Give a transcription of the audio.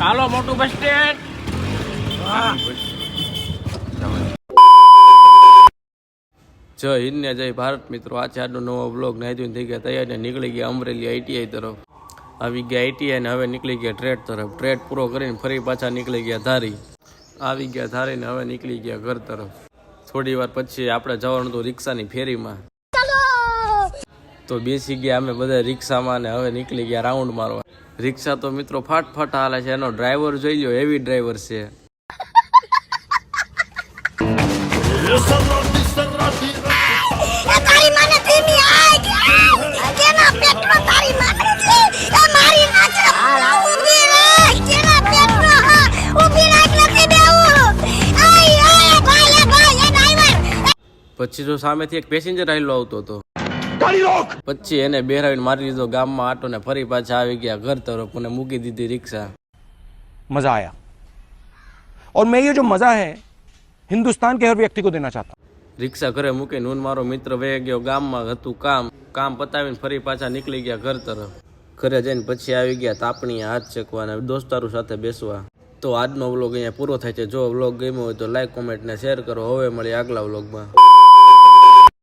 હાલો મોટું bus stand. જય હિન્દ ને જય ભારત મિત્રો. આ છે આજનો નવો બ્લોગ. નાઈ થઈ ગયા તૈયાર ને નીકળી ગયા અમરેલી આઈટીઆઈ તરફ. આવી ગયા આઈટીઆઈ ને હવે નીકળી ગયા ટ્રેડ તરફ. ટ્રેડ પૂરો કરીને ફરી પાછા નીકળી ગયા ધારી. આવી ગયા ધારી ને હવે નીકળી ગયા ઘર તરફ. થોડી વાર પછી આપણે જવાનું હતું રિક્ષાની ફેરીમાં. તો બેસી ગયા અમે બધા રિક્ષામાં ને હવે નીકળી ગયા રાઉન્ડ મારવા. રિક્ષા તો મિત્રો ફાટ હાલે છે. એનો ડ્રાઈવર જોઈ લો, હેવી ડ્રાઈવર છે. પછી જો સામેથી એક પેસેન્જર આવેલો આવતો હતો. પછી એને બેરાવીને મારી દીધો ગામમાં આટો ને ફરી પાછા આવી ગયા ઘર તરફ અને મૂકી દીધી રિક્ષા. मजा आया और मैं ये जो मजा है हिंदुस्तान के हर व्यक्ति को देना चाहता हूँ. રિક્ષા ઘરે મૂકીને હું મારો મિત્ર વહી ગયો ગામમાં. હતું કામ પતાવીને ફરી પાછા નીકળી ગયા ઘર તરફ. ઘરે જઈને પછી આવી ગયા તાપણી હાથ ચકવાના દોસ્તારો સાથે બેસવા. તો આજનો વ્લોગ અહીંયા પૂરો થાય છે. જો વ્લોગ ગમ્યો હોય તો લાઈક કોમેન્ટ ને શેર કરો. હવે મળીએ આગલા વ્લોગમાં.